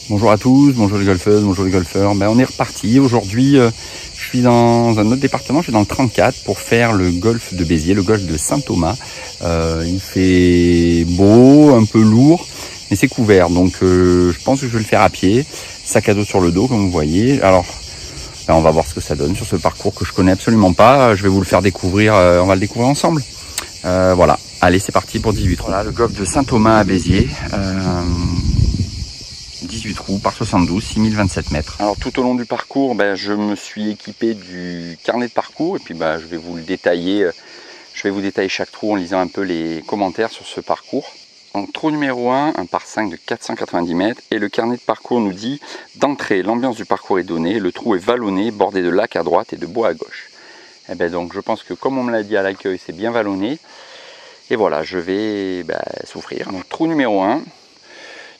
Bonjour à tous, bonjour les golfeuses, bonjour les golfeurs. On est reparti. Aujourd'hui, je suis dans un autre département, je suis dans le 34 pour faire le golf de Béziers, le golf de Saint-Thomas. Il fait beau, un peu lourd, mais c'est couvert. Donc je pense que je vais le faire à pied, sac à dos sur le dos comme vous voyez. Alors on va voir ce que ça donne sur ce parcours que je connais absolument pas. Je vais vous le faire découvrir, on va le découvrir ensemble. Voilà, allez c'est parti pour 18 trous. Voilà le golf de Saint-Thomas à Béziers. 18 trous par 72, 6027 mètres. Alors tout au long du parcours, je me suis équipé du carnet de parcours et puis je vais vous le détailler. Je vais vous détailler chaque trou en lisant un peu les commentaires sur ce parcours. Donc trou numéro 1, un par 5 de 490 mètres et le carnet de parcours nous dit d'entrée, l'ambiance du parcours est donnée, le trou est vallonné, bordé de lacs à droite et de bois à gauche. Et donc je pense que comme on me l'a dit à l'accueil, c'est bien vallonné. Et voilà, je vais souffrir. Donc trou numéro 1.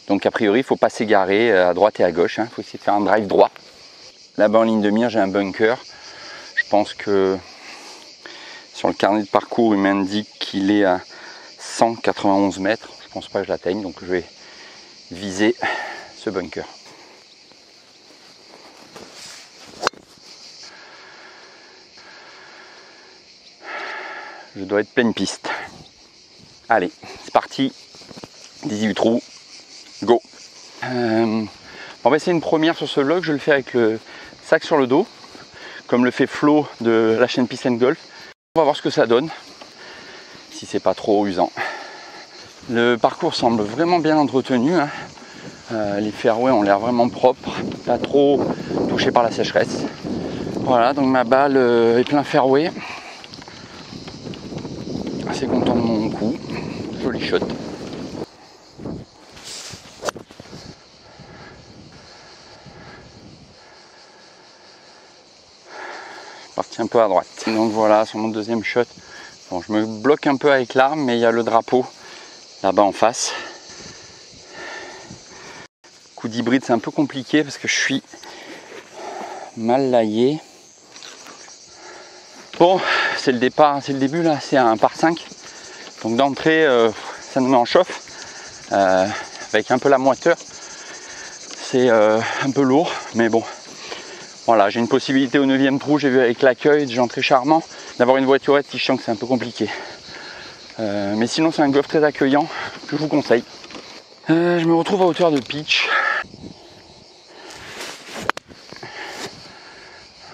Donc a priori, il ne faut pas s'égarer à droite et à gauche, il faut essayer de faire un drive droit. Là-bas en ligne de mire, j'ai un bunker. Je pense que sur le carnet de parcours, il m'indique qu'il est à 191 mètres. Je ne pense pas que je l'atteigne, donc je vais viser ce bunker. Je dois être pleine piste. Allez, c'est parti. 18 trous. Go. On va essayer une première sur ce vlog. Je le fais avec le sac sur le dos, comme le fait Flo de la chaîne Peace & Golf. On va voir ce que ça donne, si c'est pas trop usant. Le parcours semble vraiment bien entretenu. Les fairways ont l'air vraiment propres, pas trop touchés par la sécheresse. Voilà, donc ma balle est plein fairway. Assez content de mon coup. Joli shot. Parti un peu à droite. Donc voilà, sur mon deuxième shot. Bon, je me bloque un peu avec l'arme, mais il y a le drapeau là-bas en face. Coup d'hybride, c'est un peu compliqué parce que je suis mal laillé. Bon, c'est le départ, c'est le début là, c'est un par 5. Donc d'entrée, ça nous met en chauffe. Avec un peu la moiteur. C'est un peu lourd, mais bon. Voilà, j'ai une possibilité au 9e trou, j'ai vu avec l'accueil, des gens très charmants, d'avoir une voiturette si je sens que c'est un peu compliqué. Mais sinon c'est un golf très accueillant, que je vous conseille. Je me retrouve à hauteur de pitch.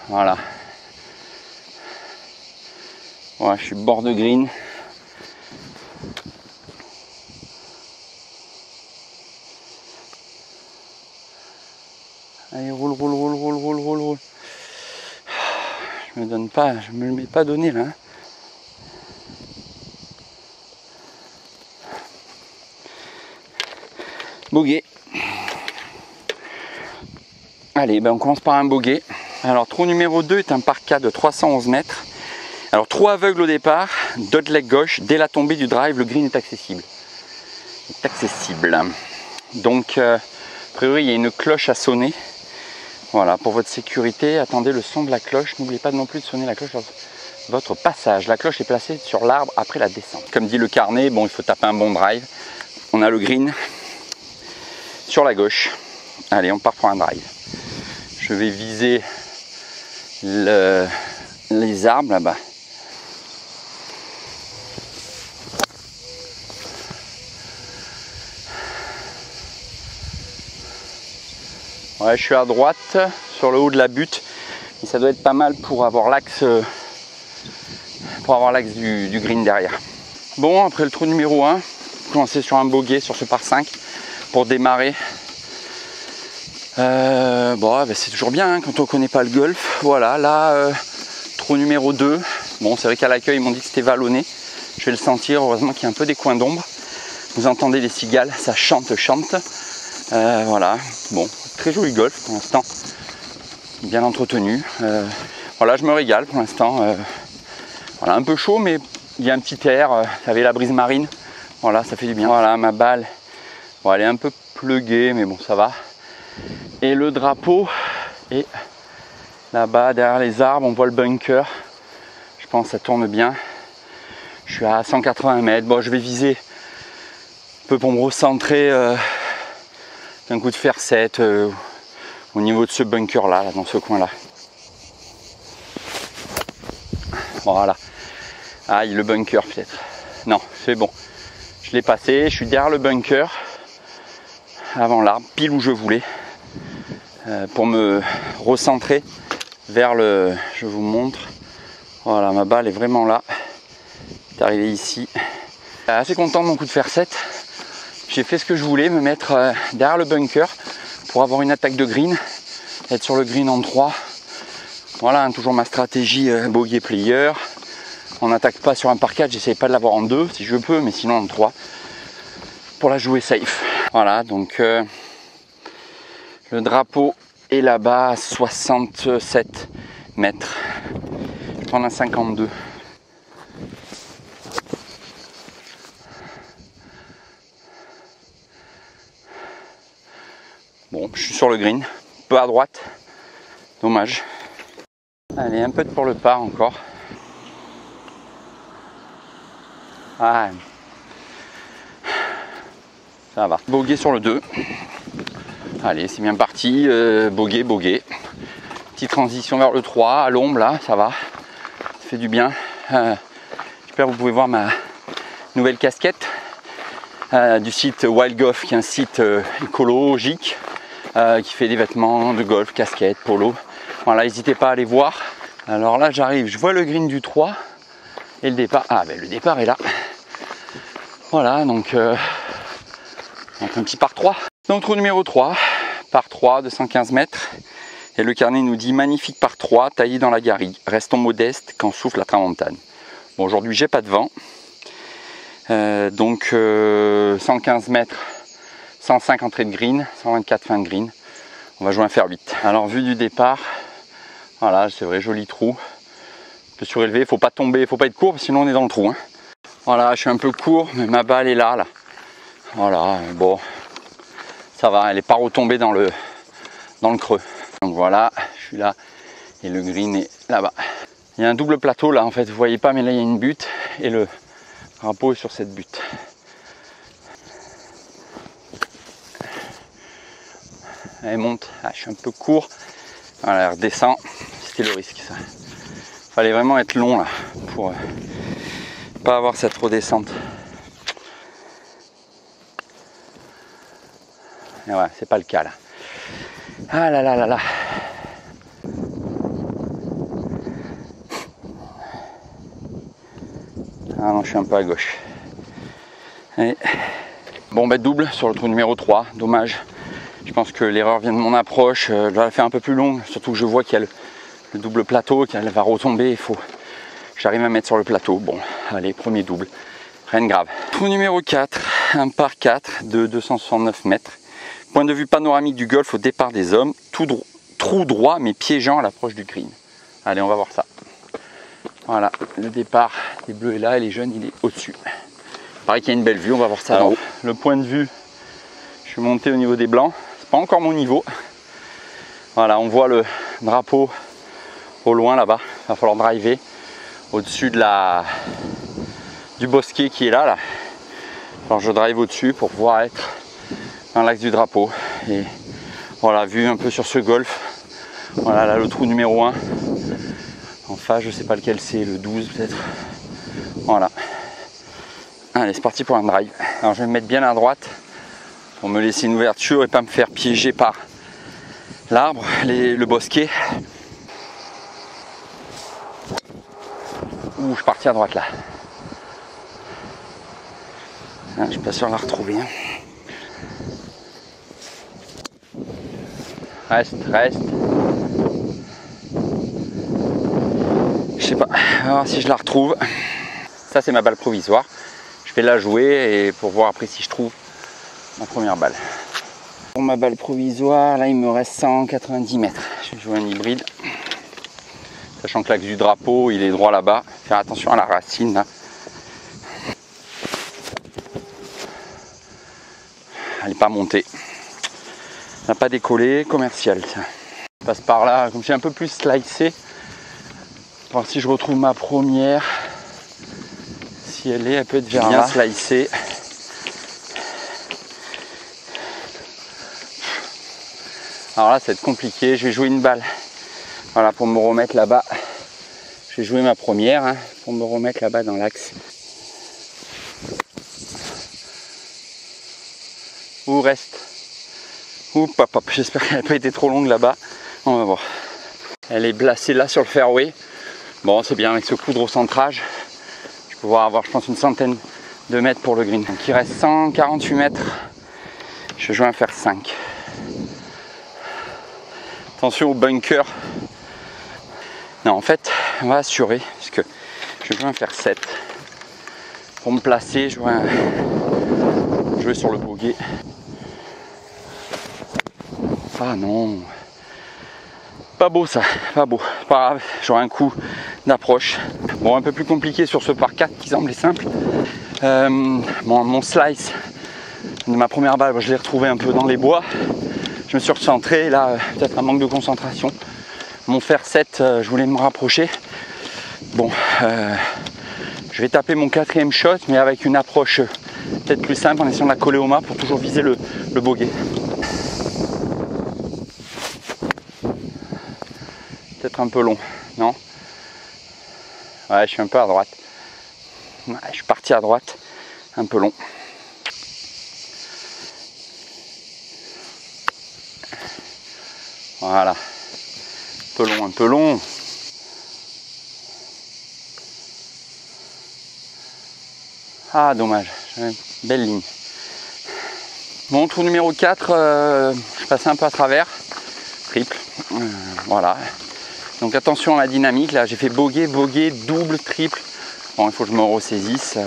Voilà. Voilà, je suis bord de green. Allez, roule, roule, roule, roule, roule, roule, roule. Je me le mets pas donné là. Bogey. Allez, on commence par un bogey. Alors, trou numéro 2 est un par 4 de 311 mètres. Alors, trou aveugle au départ, dot leg gauche. Dès la tombée du drive, le green est accessible. Donc, a priori, il y a une cloche à sonner. Voilà, pour votre sécurité, attendez le son de la cloche. N'oubliez pas non plus de sonner la cloche lors de votre passage. La cloche est placée sur l'arbre après la descente. Comme dit le carnet, il faut taper un bon drive. On a le green sur la gauche. Allez, on part pour un drive. Je vais viser les arbres là-bas. Ouais, je suis à droite sur le haut de la butte et ça doit être pas mal pour avoir l'axe du green derrière. Bon, après le trou numéro 1, commencer sur un bogey sur ce par 5 pour démarrer. C'est toujours bien quand on connaît pas le golf. Voilà, là trou numéro 2. Bon, c'est vrai qu'à l'accueil ils m'ont dit que c'était vallonné. Je vais le sentir, heureusement qu'il y a un peu des coins d'ombre. Vous entendez les cigales, ça chante. Voilà, bon, très joli golf pour l'instant, bien entretenu. Voilà, je me régale pour l'instant. Voilà, un peu chaud, mais il y a un petit air, ça avait la brise marine. Voilà, ça fait du bien. Voilà, ma balle, bon, elle est un peu pluguée, mais bon, ça va. Et le drapeau est là-bas, derrière les arbres, on voit le bunker. Je pense que ça tourne bien. Je suis à 180 mètres. Bon, je vais viser un peu pour me recentrer d'un coup de fer 7 au niveau de ce bunker là, dans ce coin là. Voilà. Aïe, le bunker peut-être. Non, c'est bon. Je l'ai passé, je suis derrière le bunker, avant l'arbre, pile où je voulais, pour me recentrer vers le... Je vous montre. Voilà, ma balle est vraiment là. C'est arrivé ici. Assez content de mon coup de fer 7. J'ai fait ce que je voulais, me mettre derrière le bunker pour avoir une attaque de green, être sur le green en 3. Voilà, hein, toujours ma stratégie bogey player. On n'attaque pas sur un par 4, j'essaye pas de l'avoir en 2 si je peux, mais sinon en 3 pour la jouer safe. Voilà, donc le drapeau est là-bas à 67 mètres. Je vais prendre un 52. Bon, je suis sur le green, peu à droite, dommage. Allez, un peu de pour le par encore. Ah, ça va. Bogey sur le 2. Allez, c'est bien parti. Bogey, bogey. Petite transition vers le 3, à l'ombre là, ça va. Ça fait du bien. J'espère que vous pouvez voir ma nouvelle casquette du site Wild Golf, qui est un site écologique qui fait des vêtements de golf, casquettes, polo. Voilà, n'hésitez pas à aller voir. Alors là, j'arrive, je vois le green du 3 et le départ. Ah, ben le départ est là. Voilà, donc un petit par 3. Donc trou numéro 3, par 3 de 115 mètres. Et le carnet nous dit magnifique par 3, taillé dans la garrigue. Restons modestes quand souffle la tramontane. Bon, aujourd'hui, j'ai pas de vent. Donc 115 mètres, 105 entrée de green, 124 fin de green. On va jouer un fer 8. Alors, vue du départ, voilà, c'est vrai, joli trou. Un peu surélevé, faut pas tomber, faut pas être court, sinon on est dans le trou. Hein. Voilà, je suis un peu court, mais ma balle est là. Voilà, bon, ça va, elle n'est pas retombée dans le creux. Donc voilà, je suis là et le green est là-bas. Il y a un double plateau là, en fait, vous voyez pas, mais là il y a une butte et le drapeau est sur cette butte. Elle monte, ah, je suis un peu court. Voilà, elle redescend, c'était le risque ça. Fallait vraiment être long là pour pas avoir cette redescente. Et ouais, c'est pas le cas là. Ah là là là là. Ah non, je suis un peu à gauche. Et bon, bah double sur le trou numéro 3, dommage. Je pense que l'erreur vient de mon approche. Je dois la faire un peu plus longue, surtout que je vois qu'il y a le double plateau, qu'elle va retomber. Il faut que j'arrive à mettre sur le plateau. Bon, allez, premier double. Rien de grave. Trou numéro 4, un par 4 de 269 mètres. Point de vue panoramique du golf au départ des hommes. Trou droit mais piégeant à l'approche du green. Allez, on va voir ça. Voilà, le départ des bleus est là et les jaunes, il est au-dessus. Pareil qu'il y a une belle vue, on va voir ça. Alors, le point de vue, je suis monté au niveau des blancs. C'est pas encore mon niveau. Voilà, on voit le drapeau au loin là-bas. Il va falloir driver au-dessus du bosquet qui est là. Alors je drive au-dessus pour pouvoir être dans l'axe du drapeau. Et voilà, vue un peu sur ce golf. Voilà, là le trou numéro 1. En face, je sais pas lequel c'est, le 12 peut-être. Voilà. Allez, c'est parti pour un drive. Alors je vais me mettre bien à droite pour me laisser une ouverture et pas me faire piéger par l'arbre, le bosquet. Ouh, je suis parti à droite là. Ah, je suis pas sûr de la retrouver. Hein. Reste. Je sais pas, on va voir si je la retrouve. Ça c'est ma balle provisoire. Je vais la jouer et pour voir après si je trouve ma première balle. Pour ma balle provisoire, là il me reste 190 mètres. Je vais jouer un hybride. Sachant que l'axe du drapeau il est droit là-bas. Faire attention à la racine là. Elle n'est pas montée. Elle n'a pas décollé, commercial ça. Je passe par là, comme je suis un peu plus slicé. Voir si je retrouve ma première. si elle peut être vers bien slicée. Alors là, ça va être compliqué. Je vais jouer une balle. Voilà, pour me remettre là-bas. Je vais jouer ma première hein, pour me remettre là-bas dans l'axe. Où reste? Oup, hop, hop. J'espère qu'elle n'a pas été trop longue là-bas. On va voir. Elle est placée là sur le fairway. Bon, c'est bien avec ce coup de recentrage. Je vais pouvoir avoir, je pense, une centaine de mètres pour le green. Donc il reste 148 mètres. Je joue un fer 5. Attention au bunker. Non, en fait, on va assurer, parce que je vais un fer 7. Pour me placer, je vais sur le bogey. Ah non. Pas beau ça, pas beau. Pas grave, j'aurai un coup d'approche. Bon, un peu plus compliqué sur ce par 4 qui semblait simple. Mon slice de ma première balle, je l'ai retrouvé un peu dans les bois. Je me suis recentré, là, peut-être un manque de concentration. Mon fer 7, je voulais me rapprocher. Bon, je vais taper mon 4e shot, mais avec une approche peut-être plus simple, en essayant de la coller au mât pour toujours viser le bogey. Peut-être un peu long, non? Ouais, je suis un peu à droite. Ouais, je suis parti à droite, un peu long. Voilà. Un peu long. Ah, dommage. Belle ligne. Bon, trou numéro 4, je passais un peu à travers. Triple. Voilà. Donc attention à la dynamique. Là, j'ai fait bogey, double, triple. Bon, il faut que je me ressaisisse.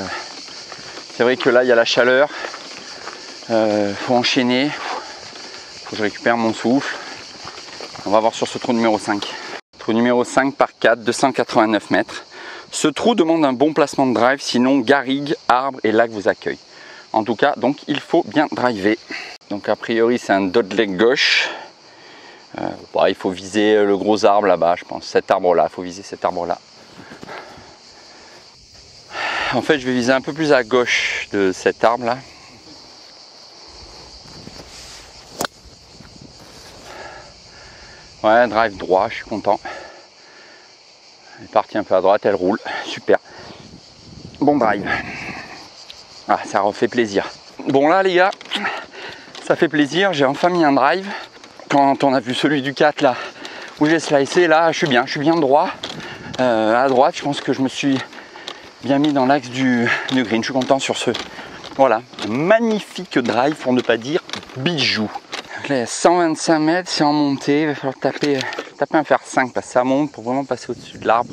C'est vrai que là, il y a la chaleur. Faut enchaîner. Faut que je récupère mon souffle. On va voir sur ce trou numéro 5. Trou numéro 5 par 4, 289 mètres. Ce trou demande un bon placement de drive, sinon garrigue, arbre et lac vous accueillent. En tout cas, donc il faut bien driver. Donc a priori c'est un dogleg gauche. Il faut viser le gros arbre là-bas, je pense. Cet arbre-là, il faut viser cet arbre-là. En fait, je vais viser un peu plus à gauche de cet arbre-là. Ouais, drive droit, je suis content. Elle est partie un peu à droite, elle roule, super. Bon drive. Ah, ça refait plaisir. Bon là les gars, ça fait plaisir, j'ai enfin mis un drive. Quand on a vu celui du 4 là, où j'ai slicé, là je suis bien droit. À droite, je pense que je me suis bien mis dans l'axe du green. Je suis content sur ce, voilà, magnifique drive pour ne pas dire bijou. Là, 125 mètres, c'est en montée, il va falloir taper un fer 5 parce que ça monte pour vraiment passer au-dessus de l'arbre.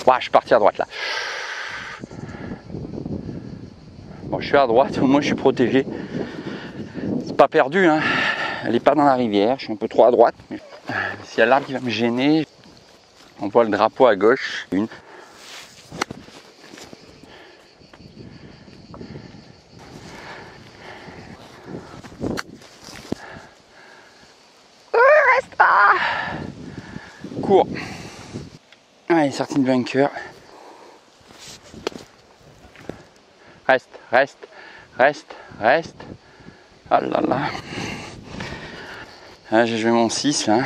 Ouais, je suis parti à droite là. Bon, je suis à droite, au moins je suis protégé. C'est pas perdu, hein. Elle n'est pas dans la rivière, je suis un peu trop à droite. Mais s'il y a l'arbre qui va me gêner, on voit le drapeau à gauche. Une. Reste pas. Cours. Allez, sortie de bunker. Reste. Ah là là. Ah, j'ai joué mon 6 là.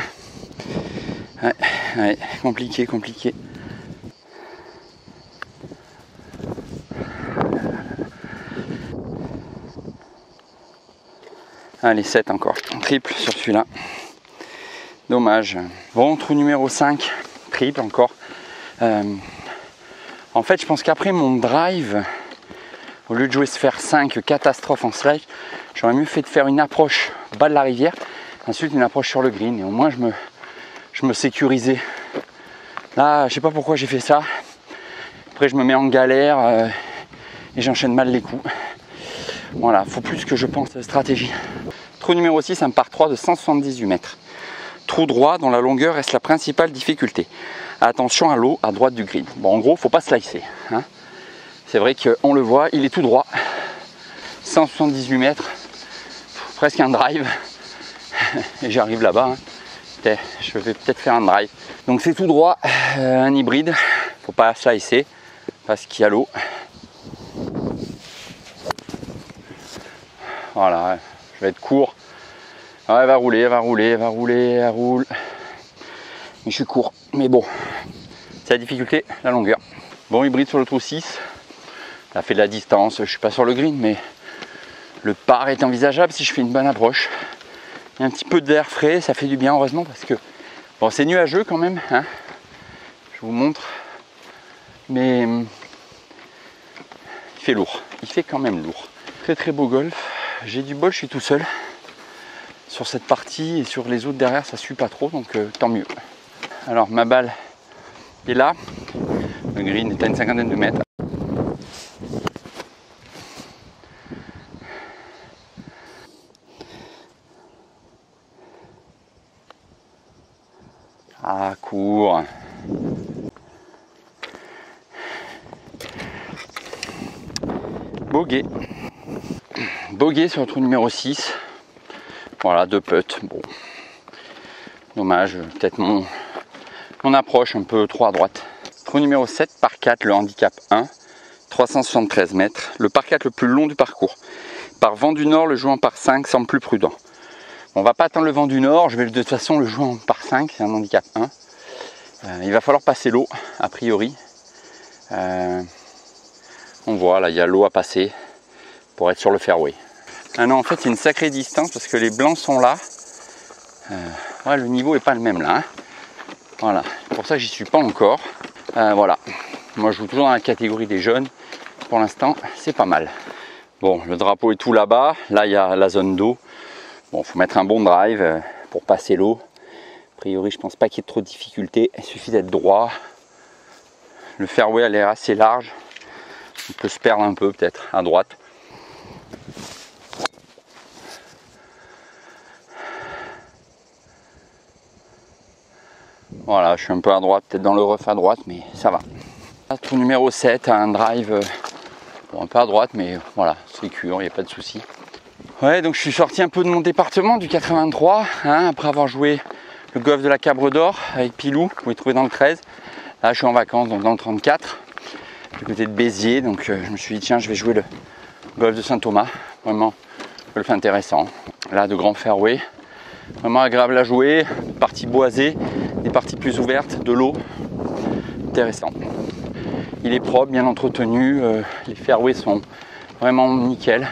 Ouais, compliqué. Allez, 7 encore. Triple sur celui-là. Dommage. Bon, trou numéro 5. Triple encore. En fait, je pense qu'après mon drive, au lieu de jouer ce fer 5 catastrophe en slide, j'aurais mieux fait de faire une approche bas de la rivière, ensuite une approche sur le green, et au moins je me sécurisais. Là, je sais pas pourquoi j'ai fait ça. Après, je me mets en galère et j'enchaîne mal les coups. Voilà, faut plus que je pense stratégie. Trou numéro 6, un par 3 de 178 mètres. Trou droit dont la longueur reste la principale difficulté. Attention à l'eau à droite du green. Bon, en gros, faut pas slicer, hein. C'est vrai qu'on le voit, il est tout droit. 178 mètres, presque un drive. Et j'arrive là-bas, hein. Je vais peut-être faire un drive. Donc c'est tout droit, un hybride. faut pas slicer parce qu'il y a l'eau. Voilà, je vais être court. Ouais, elle va rouler, elle va rouler, elle va rouler, elle roule. Mais je suis court. Mais bon, c'est la difficulté, la longueur. Bon hybride sur le trou 6. Ça fait de la distance, je suis pas sur le green, mais le par est envisageable si je fais une bonne approche. Il y a un petit peu d'air frais, ça fait du bien heureusement parce que bon, c'est nuageux quand même, hein. Je vous montre, mais il fait lourd, il fait quand même lourd. Très très beau golf, j'ai du bol, je suis tout seul sur cette partie et sur les autres derrière ça suit pas trop, donc tant mieux. Alors ma balle est là, le green est à une cinquantaine de mètres. Ah, court. Bogey. Bogey sur le trou numéro 6. Voilà, 2 putts. Bon. Dommage, peut-être mon approche un peu trop à droite. Trou numéro 7, par 4, le handicap 1. 373 mètres. Le par 4 le plus long du parcours. Par vent du nord, le jouer en par 5 semble plus prudent. On va pas attendre le vent du nord, je vais de toute façon le jouer en par 5, c'est un handicap 1. Il va falloir passer l'eau, a priori. On voit, là il y a l'eau à passer pour être sur le fairway. Ah non, en fait c'est une sacrée distance parce que les blancs sont là. Ouais, le niveau n'est pas le même là. Hein. Voilà, c'est pour ça que j'y suis pas encore. Voilà, moi je joue toujours dans la catégorie des jeunes. Pour l'instant, c'est pas mal. Bon, le drapeau est tout là-bas. Là, il y a la zone d'eau. Bon, il faut mettre un bon drive pour passer l'eau. A priori, je pense pas qu'il y ait trop de difficultés. Il suffit d'être droit. Le fairway a l'air assez large. On peut se perdre un peu peut-être à droite. Voilà, je suis un peu à droite, peut-être dans le rough à droite, mais ça va. Trou numéro 7 a un drive bon, un peu à droite, mais voilà, c'est sûr, il n'y a pas de souci. Ouais, donc je suis sorti un peu de mon département, du 83, hein, après avoir joué le golf de la Cabre d'Or avec Pilou, que vous pouvez trouver dans le 13. Là, je suis en vacances, donc dans le 34, du côté de Béziers, donc je me suis dit, tiens, je vais jouer le golf de Saint-Thomas, vraiment golf intéressant. Là, de grands fairways, vraiment agréable à jouer, parties boisées, des parties plus ouvertes, de l'eau, intéressant. Il est propre, bien entretenu, les fairways sont vraiment nickel.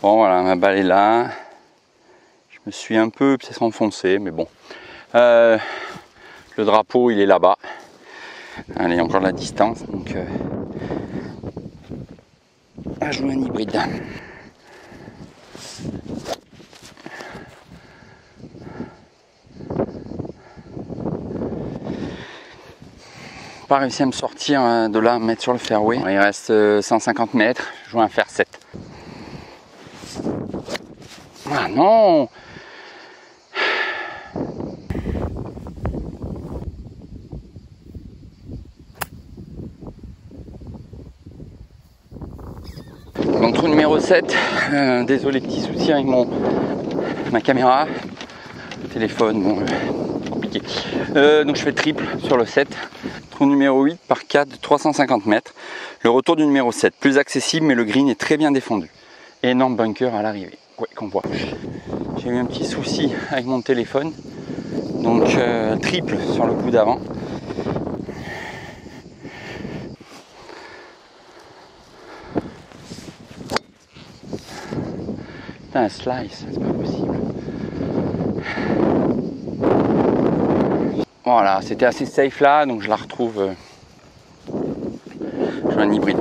Bon voilà, ma balle est là. Je me suis un peu peut-être enfoncé, mais bon. Le drapeau, il est là-bas. Allez, encore de la distance, donc à jouer un hybride. Pas réussi à me sortir de là, mettre sur le fairway. Il reste 150 mètres, je joue un fer 7. Ah non! Donc trou numéro 7, désolé, petit souci avec ma caméra, le téléphone, bon, compliqué. Donc je fais triple sur le 7. Trou numéro 8 par 4 de 350 mètres. Le retour du numéro 7, plus accessible, mais le green est très bien défendu. Énorme bunker à l'arrivée, ouais, qu'on voit. J'ai eu un petit souci avec mon téléphone, donc triple sur le coup d'avant. Putain, un slice, c'est pas possible. Voilà, c'était assez safe là, donc je la retrouve. Je joue un hybride.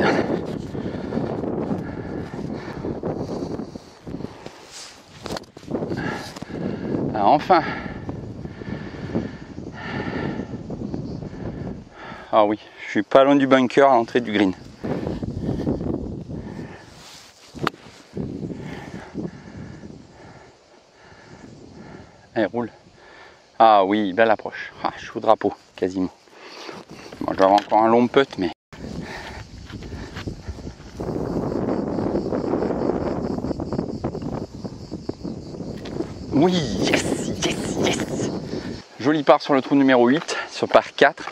Alors, enfin. Ah oui, je suis pas loin du bunker à l'entrée du green. Elle roule. Ah oui, belle approche. Ah, je suis au drapeau, quasiment. Bon, je dois avoir encore un long putt, mais... Oui, yes, yes, yes. Joli part sur le trou numéro 8, sur par 4.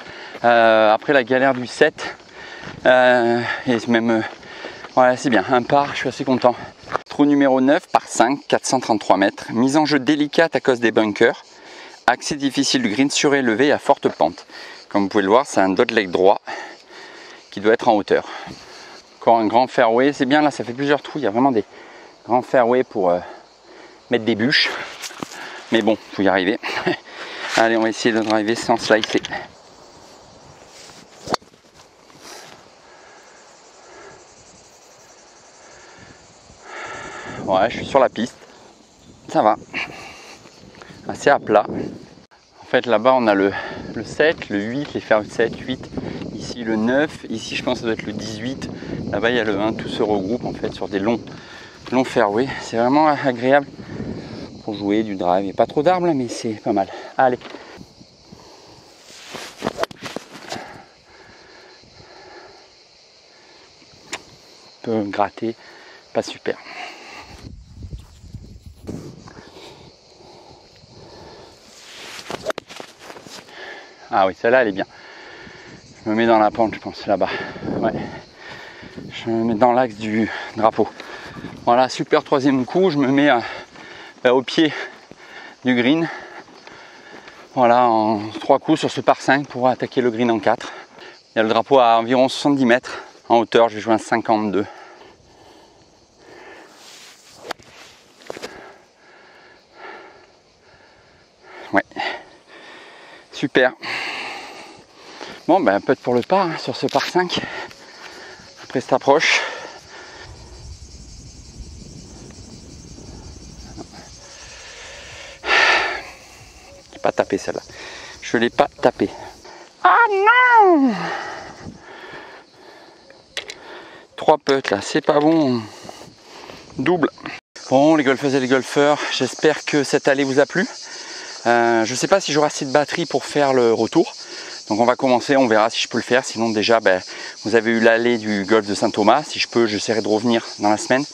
après la galère du 7. Et même, voilà, c'est bien, un par, je suis assez content. Trou numéro 9 par 5, 433 mètres. Mise en jeu délicate à cause des bunkers. Accès difficile du green surélevé à forte pente. Comme vous pouvez le voir, c'est un dotleg droit qui doit être en hauteur. Encore un grand fairway, c'est bien là, ça fait plusieurs trous. Il y a vraiment des grands fairways pour mettre des bûches. Mais bon, il faut y arriver. Allez, on va essayer de driver sans slicer. Ouais, je suis sur la piste. Ça va. Assez à plat. En fait, là-bas, on a le 7, le 8, les fairways 7, 8. Ici, le 9. Ici, je pense que ça doit être le 18. Là-bas, il y a le 1. Tout se regroupe en fait sur des longs fairways. C'est vraiment agréable pour jouer du drive. Il n'y a pas trop d'arbres là, mais c'est pas mal. Allez. Un peu gratté. Pas super. Ah oui, celle-là, elle est bien. Je me mets dans la pente, je pense, là-bas. Ouais. Je me mets dans l'axe du drapeau. Voilà, super troisième coup. Je me mets au pied du green. Voilà, en 3 coups sur ce par 5 pour attaquer le green en 4. Il y a le drapeau à environ 70 mètres. En hauteur, je vais jouer un 52. Ouais. Super. Bon, ben un peu pour le par hein, sur ce par 5. Après cette approche. Je l'ai pas tapé celle-là. Je l'ai pas tapé. Ah non! 3 putts là, c'est pas bon. Double. Bon les golfeuses et les golfeurs, j'espère que cette allée vous a plu. Je ne sais pas si j'aurai assez de batterie pour faire le retour. Donc on va commencer, on verra si je peux le faire. Sinon déjà, vous avez eu l'allée du golf de Saint-Thomas. Si je peux, j'essaierai de revenir dans la semaine.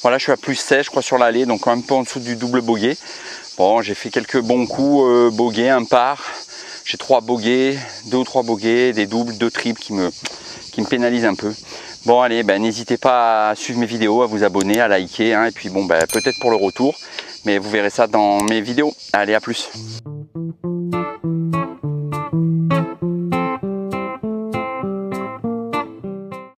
Voilà, je suis à plus 16 je crois sur l'allée, donc un peu en dessous du double bogey. Bon, j'ai fait quelques bons coups, bogey, un par. J'ai 3 bogeys, 2 ou 3 bogeys, des doubles, 2 triples qui me pénalisent un peu. Bon allez, n'hésitez pas à suivre mes vidéos, à vous abonner, à liker. Hein, et puis bon, peut-être pour le retour. Mais vous verrez ça dans mes vidéos. Allez, à plus.